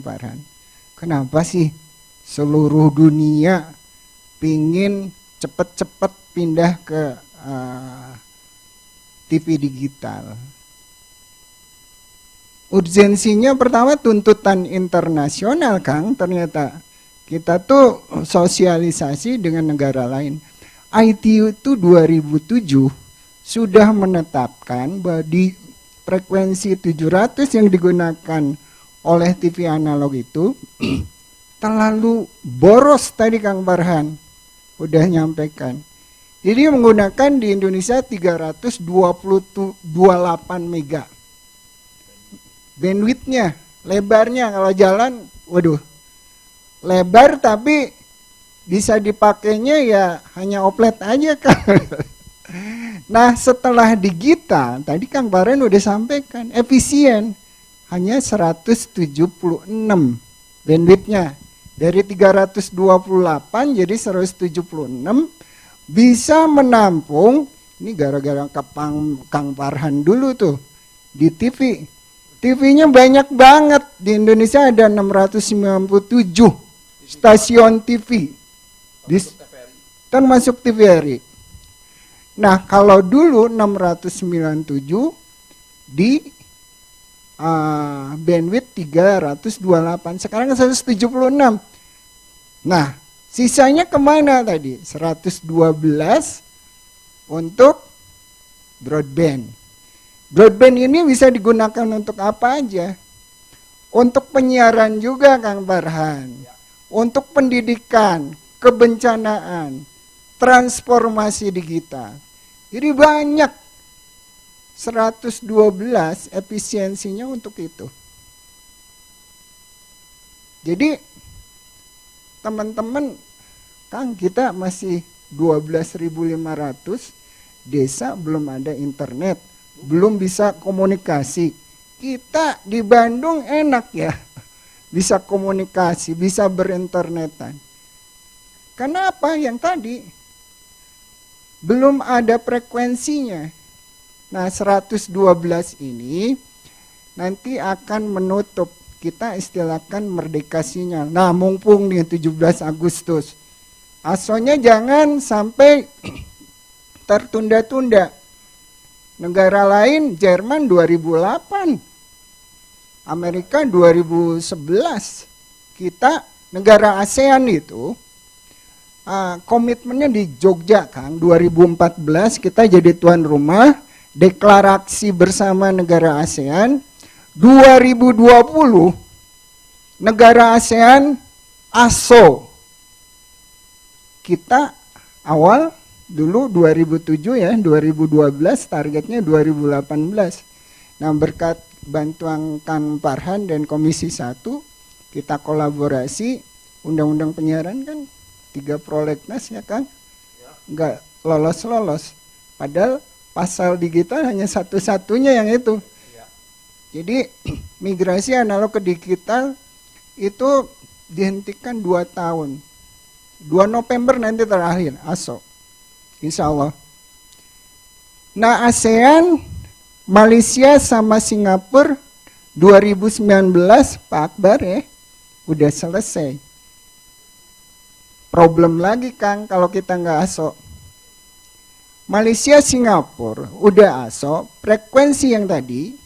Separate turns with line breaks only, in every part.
Farhan. Kenapa sih seluruh dunia pingin cepet-cepet pindah ke TV digital? Urgensinya pertama tuntutan internasional, Kang. Ternyata kita tuh sosialisasi dengan negara lain. ITU itu 2007 sudah menetapkan bahwa di frekuensi 700 yang digunakan oleh TV analog itu terlalu boros. Tadi Kang Farhan udah nyampaikan. Jadi menggunakan di Indonesia 328 mega. Bandwidthnya, lebarnya kalau jalan, waduh, lebar tapi bisa dipakainya ya hanya oplet aja kan. Nah setelah digital, tadi Kang Farhan udah sampaikan, efisien, hanya 176 bandwidthnya. Dari 328 jadi 176 bisa menampung, ini gara-gara Kang Farhan dulu tuh di TV. TV-nya banyak banget, di Indonesia ada 697 stasiun TV. Termasuk TVRI. Nah kalau dulu 697 di bandwidth 328, sekarang 176. Nah sisanya kemana tadi? 112 untuk broadband. Broadband ini bisa digunakan untuk apa aja? Untuk penyiaran juga Kang Farhan, untuk pendidikan, kebencanaan, transformasi digital. Jadi banyak, 112 efisiensinya untuk itu. Jadi teman-teman, Kang, kita masih 12.500 desa belum ada internet, belum bisa komunikasi. Kita di Bandung enak ya, bisa komunikasi, bisa berinternetan. Kenapa? Yang tadi belum ada frekuensinya. Nah 112 ini nanti akan menutup, kita istilahkan merdeka sinyal. Nah mumpung nih 17 Agustus, asonya jangan sampai tertunda-tunda. Negara lain, Jerman 2008, Amerika 2011, kita negara ASEAN itu komitmennya di Jogja Kang, 2014 kita jadi tuan rumah, deklarasi bersama negara ASEAN. 2020 negara ASEAN ASO, kita awal dulu 2007 ya, 2012 targetnya 2018. Nah berkat bantuan Kang Farhan dan Komisi 1 kita kolaborasi, undang-undang penyiaran kan 3 prolegnas ya Kang, nggak lolos-lolos. Padahal pasal digital hanya satu-satunya yang itu. Jadi migrasi analog ke digital itu dihentikan 2 tahun. 2 November nanti terakhir, ASO. Insya Allah. Nah ASEAN, Malaysia sama Singapura 2019 Pak Akbar ya, udah selesai. Problem lagi Kang kalau kita nggak ASO. Malaysia, Singapura udah ASO, frekuensi yang tadi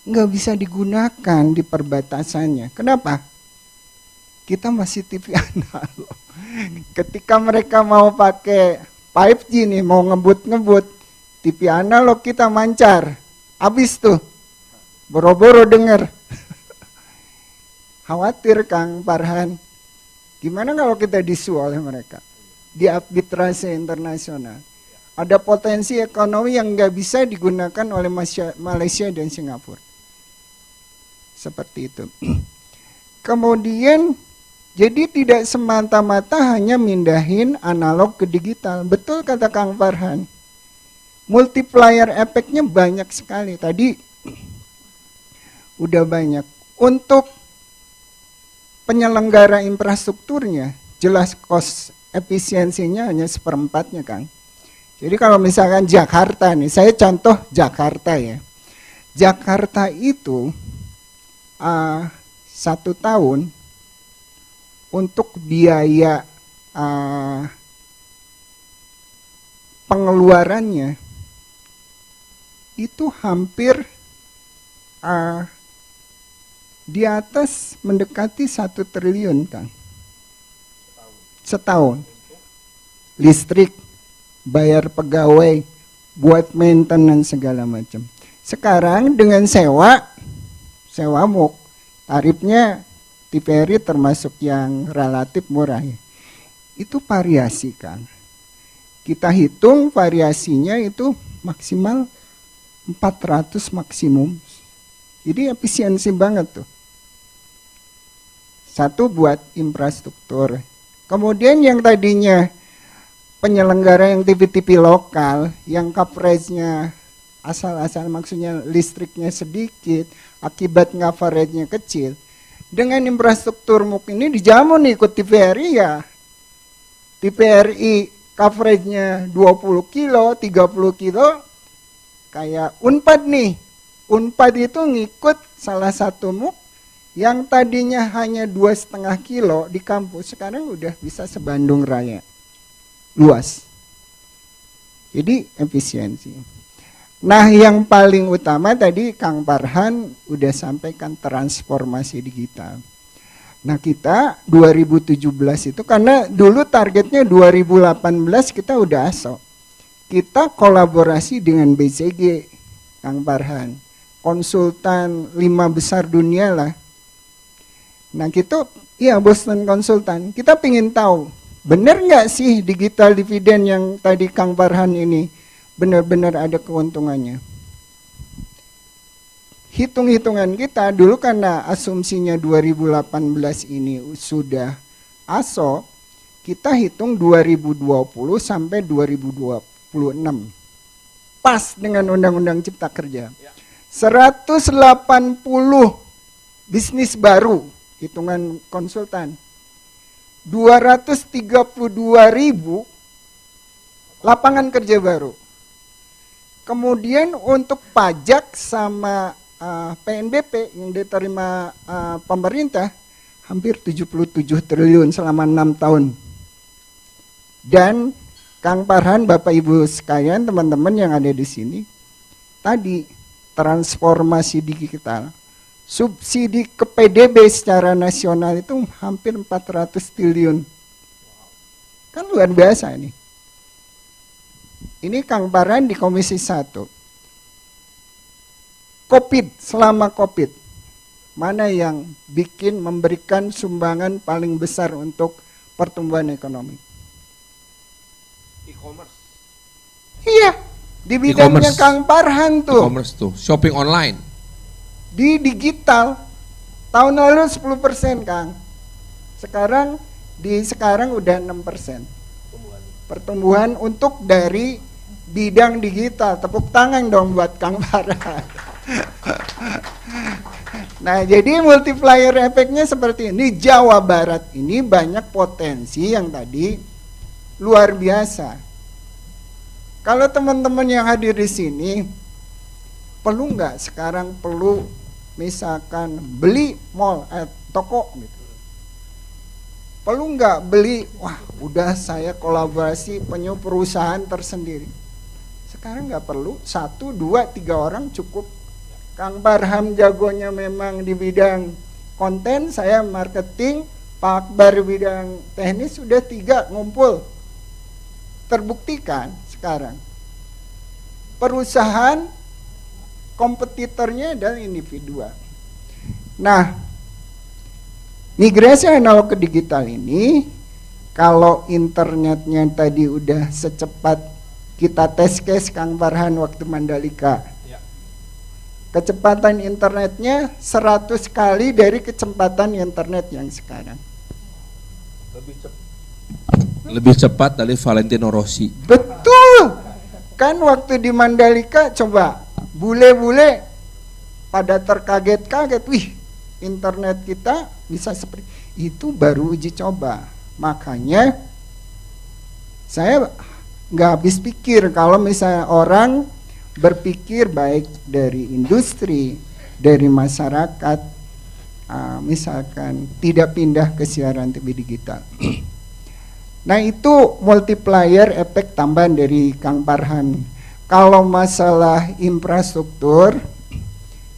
nggak bisa digunakan di perbatasannya. Kenapa? Kita masih TV analog. Ketika mereka mau pakai 5G nih, mau ngebut-ngebut, TV analog kita mancar. Habis tuh, boro-boro denger. Khawatir Kang Farhan, gimana kalau kita disu oleh mereka? Di arbitrase internasional. Ada potensi ekonomi yang nggak bisa digunakan oleh Malaysia dan Singapura. Seperti itu. Kemudian, jadi tidak semata-mata hanya mindahin analog ke digital. Betul kata Kang Farhan. Multiplier efeknya banyak sekali. Tadi udah banyak. Untuk penyelenggara infrastrukturnya, jelas cost efisiensinya hanya 1/4-nya Kang. Jadi kalau misalkan Jakarta nih, saya contoh Jakarta ya. Jakarta itu 1 tahun untuk biaya pengeluarannya itu hampir di atas mendekati 1 triliun, Kang. Setahun. Listrik, bayar pegawai, buat maintenance segala macam. Sekarang dengan sewa MUK, tarifnya TVRI termasuk yang relatif murah ya. Itu variasi, Kang. Kita hitung variasinya itu maksimal 400 maksimum. Jadi efisiensi banget tuh. Satu buat infrastruktur. Kemudian yang tadinya penyelenggara yang TV-TV lokal, yang coveragenya asal-asal, maksudnya listriknya sedikit, akibat coveragenya kecil. Dengan infrastruktur MUK ini dijamu nih ikut TVRI ya. TVRI coveragenya 20 kilo, 30 kilo, kayak Unpad nih. Unpad itu ngikut salah satu MUK yang tadinya hanya 2,5 kilo di kampus, sekarang udah bisa se-Bandung Raya. Luas. Jadi efisiensi. Nah, yang paling utama tadi Kang Farhan udah sampaikan transformasi digital. Nah, kita 2017 itu karena dulu targetnya 2018 kita udah ASO. Kita kolaborasi dengan BCG, Kang Farhan. Konsultan 5 besar dunia lah. Nah, kita, ya Boston Konsultan, kita pengen tahu, benar nggak sih digital dividend yang tadi Kang Farhan ini benar-benar ada keuntungannya? Hitung-hitungan kita dulu karena asumsinya 2018 ini sudah ASO, kita hitung 2020 sampai 2026. Pas dengan Undang-Undang Cipta Kerja. 180 bisnis baru, hitungan konsultan. 232.000 lapangan kerja baru. Kemudian untuk pajak sama PNBP yang diterima pemerintah hampir 77 triliun selama 6 tahun. Dan Kang Farhan, Bapak Ibu sekalian, teman-teman yang ada di sini, tadi transformasi digital, subsidi ke PDB secara nasional itu hampir 400 triliun. Kan luar biasa ini. Ini Kang Farhan di Komisi 1. COVID, selama COVID, mana yang memberikan sumbangan paling besar untuk pertumbuhan ekonomi?
E-commerce.
Iya, di bidangnya Kang Farhan tuh.
E-commerce tuh, shopping online.
Di digital, tahun lalu 10%, Kang. Sekarang udah 6%. Pertumbuhan untuk dari bidang digital. Tepuk tangan dong buat Kang Farhan. Nah, jadi multiplier efeknya seperti ini. Di Jawa Barat ini banyak potensi yang tadi luar biasa. Kalau teman-teman yang hadir di sini, perlu nggak sekarang misalkan beli mall, toko gitu. Perlu nggak beli, wah udah saya kolaborasi punya perusahaan tersendiri. Sekarang nggak perlu, 1, 2, 3 orang cukup. Kang Farhan jagonya memang di bidang konten, saya marketing, Pak Akbar bidang teknis, sudah 3 ngumpul. Terbuktikan sekarang. Perusahaan kompetitornya adalah individual. Nah, migrasi analog ke digital ini, kalau internetnya tadi udah secepat kita test case Kang Farhan waktu Mandalika, kecepatan internetnya 100 kali dari kecepatan internet yang sekarang.
Lebih cepat dari Valentino Rossi.
Betul. Kan waktu di Mandalika, coba bule-bule pada terkaget-kaget, wih internet kita bisa seperti itu, baru uji coba. Makanya saya nggak habis pikir kalau misalnya orang berpikir baik dari industri, dari masyarakat, misalkan tidak pindah ke siaran TV digital. Nah itu multiplier efek tambahan dari Kang Farhan. Kalau masalah infrastruktur,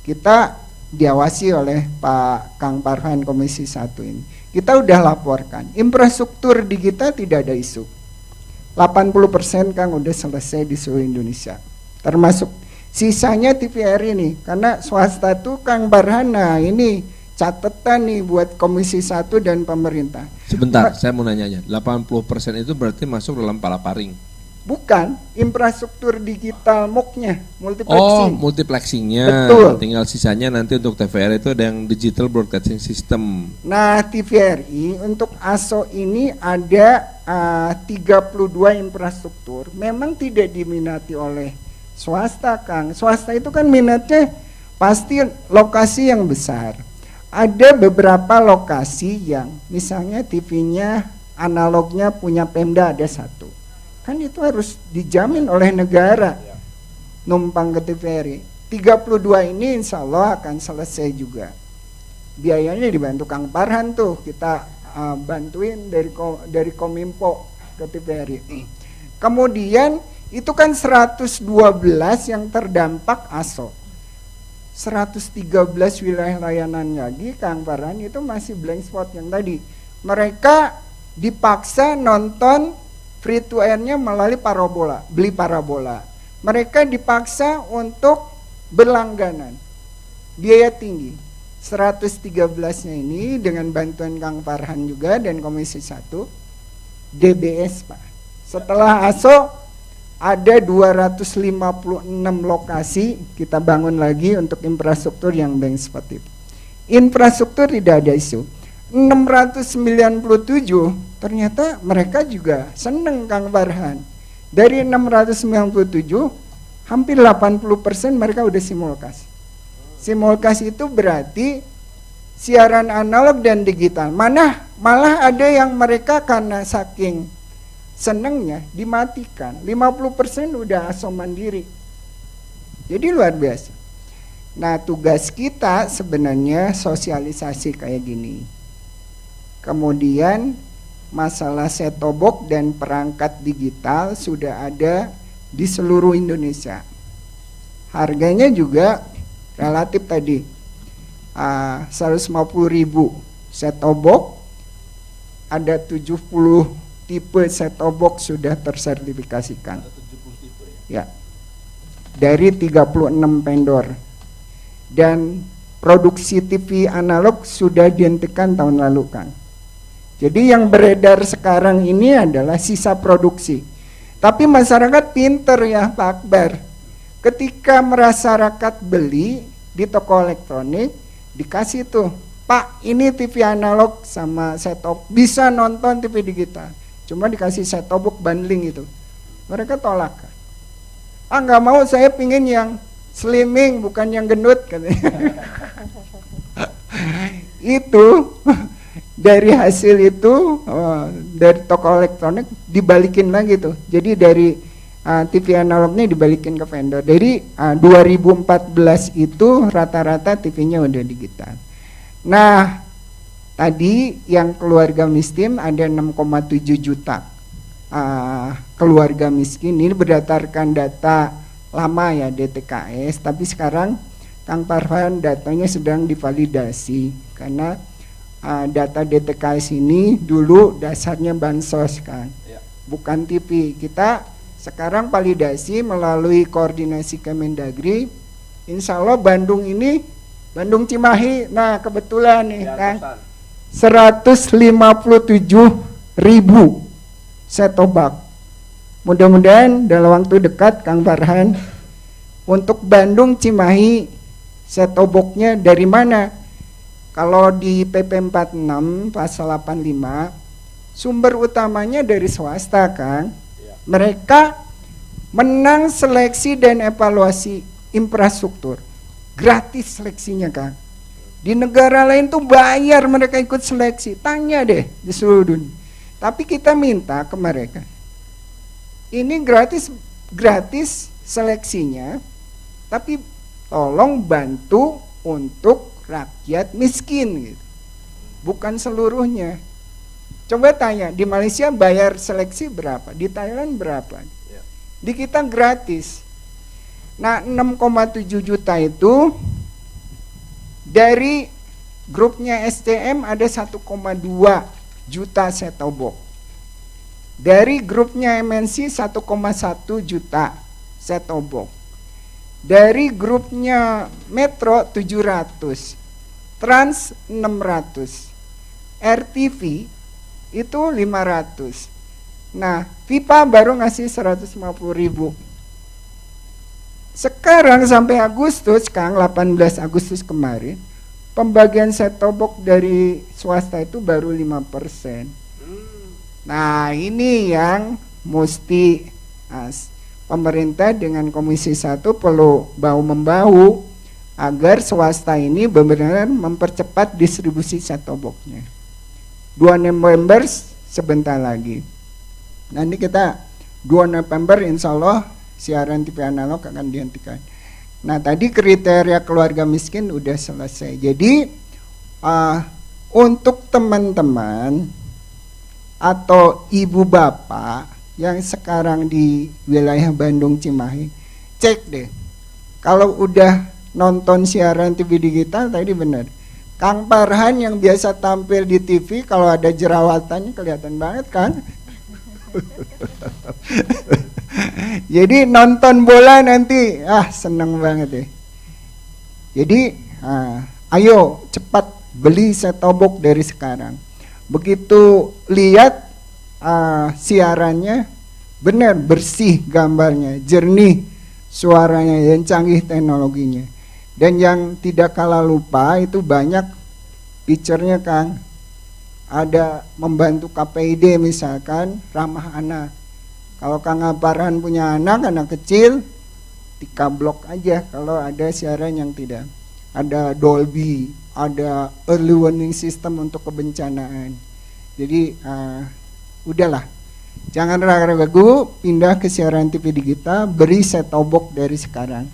kita diawasi oleh Pak Kang Farhan Komisi 1 ini. Kita udah laporkan, infrastruktur digital tidak ada isu. 80% Kang udah selesai di seluruh Indonesia. Termasuk sisanya TVRI ini, karena swasta tuh Kang Farhan, nah ini catatan nih buat Komisi 1 dan pemerintah.
Sebentar, saya mau nanya, 80% itu berarti masuk dalam palaparing?
Bukan, infrastruktur digital MOOC-nya,
Oh,
multiplexing.
multiplexingnya.
Betul.
Tinggal sisanya nanti untuk TVRI itu ada yang digital broadcasting system.
Nah, TVRI untuk ASO ini ada 32 infrastruktur. Memang tidak diminati oleh swasta, Kang. Swasta itu kan minatnya pasti lokasi yang besar. Ada beberapa lokasi yang misalnya TV-nya analognya punya Pemda ada satu. Kan itu harus dijamin oleh negara numpang ke TVRI. 32 ini insya Allah akan selesai juga. Biayanya dibantu Kang Farhan tuh, kita bantuin dari Kominfo ke TVRI. Kemudian itu kan 112 yang terdampak ASO. 113 wilayah layanan lagi Kang Farhan itu masih blank spot yang tadi. Mereka dipaksa nonton free to air-nya melalui parabola, beli parabola. Mereka dipaksa untuk berlangganan. Biaya tinggi. 113-nya ini dengan bantuan Kang Farhan juga dan Komisi 1 DBS, Pak. Setelah ASO ada 256 lokasi kita bangun lagi untuk infrastruktur yang blank spot itu. Infrastruktur tidak ada isu. 697 ternyata mereka juga seneng Kang Farhan. Dari 697 hampir 80% mereka udah simulkas. Simulkas itu berarti siaran analog dan digital. Malah ada yang mereka karena saking senengnya dimatikan. 50% udah ASO mandiri. Jadi luar biasa. Nah, tugas kita sebenarnya sosialisasi kayak gini. Kemudian masalah set-top box dan perangkat digital sudah ada di seluruh Indonesia. Harganya juga relatif tadi 150.000 set-top box, ada 70 tipe set-top box sudah tersertifikasikan. Ya. Dari 36 vendor. Dan produksi TV analog sudah dihentikan tahun lalu, Kang. Jadi yang beredar sekarang ini adalah sisa produksi. Tapi masyarakat pinter ya Pak Akbar. Ketika masyarakat beli di toko elektronik, dikasih tuh, Pak ini TV analog sama set-top, bisa nonton TV digital. Cuma dikasih set-top box bundling itu. Mereka tolak. Nggak mau, saya pingin yang slimming bukan yang gendut katanya. Itu dari hasil itu dari toko elektronik dibalikin lagi tuh. Jadi dari TV analognya dibalikin ke vendor. Dari 2014 itu rata-rata TV-nya udah digital. Nah, tadi yang keluarga miskin ada 6,7 juta keluarga miskin. Ini berdasarkan data lama ya DTKS, tapi sekarang Kang Farhan datanya sedang divalidasi karena data DTKS ini dulu dasarnya bansos kan, bukan TV. Kita sekarang validasi melalui koordinasi Kemendagri. Insya Allah Bandung ini, Bandung Cimahi, nah kebetulan nih Kang, 157.000 set-top box. Mudah-mudahan dalam waktu dekat Kang Farhan untuk Bandung Cimahi set-top box-nya dari mana? Kalau di PP 46 pasal 85 sumber utamanya dari swasta, Kang. Mereka menang seleksi dan evaluasi infrastruktur. Gratis seleksinya, Kang. Di negara lain tuh bayar mereka ikut seleksi. Tanya deh di seluruh dunia. Tapi kita minta ke mereka. Ini gratis seleksinya, tapi tolong bantu untuk rakyat miskin gitu. Bukan seluruhnya. Coba tanya, di Malaysia bayar seleksi berapa? Di Thailand berapa? Di kita gratis. Nah, 6,7 juta itu dari grupnya STM ada 1,2 juta set-top box. Dari grupnya MNC 1,1 juta set-top box. Dari grupnya Metro 700, Trans 600, RTV itu 500. Nah, Vipa baru ngasih 150.000. Sekarang sampai Agustus, Kang, 18 Agustus kemarin, pembagian set-top box dari swasta itu baru 5%. Nah, ini yang mesti pemerintah dengan Komisi 1 perlu bahu-membahu agar swasta ini benar-benar mempercepat distribusi set-top box-nya. 2 November sebentar lagi. Nanti kita 2 November insya Allah siaran TV analog akan dihentikan. Nah, tadi kriteria keluarga miskin udah selesai. Jadi untuk teman-teman atau ibu bapak yang sekarang di wilayah Bandung Cimahi, cek deh. Kalau udah nonton siaran TV digital tadi benar. Kang Farhan yang biasa tampil di TV kalau ada jerawatannya kelihatan banget kan? Jadi nonton bola nanti seneng banget deh. Jadi ayo cepat beli set-top box dari sekarang. Begitu lihat siarannya benar bersih gambarnya, jernih suaranya, dan canggih teknologinya. Dan yang tidak kalah lupa itu banyak feature-nya, Kang. Ada membantu KPID misalkan, ramah anak. Kalau Kang Farhan punya anak kecil, dikablok aja kalau ada siaran yang tidak. Ada Dolby, ada early warning system untuk kebencanaan. Jadi udahlah, jangan ragu-ragu, pindah ke siaran TV digital, beri set-top box dari sekarang.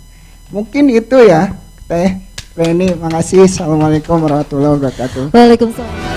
Mungkin itu ya, Teh Reni. Makasih. Assalamualaikum warahmatullahi wabarakatuh.
Waalaikumsalam.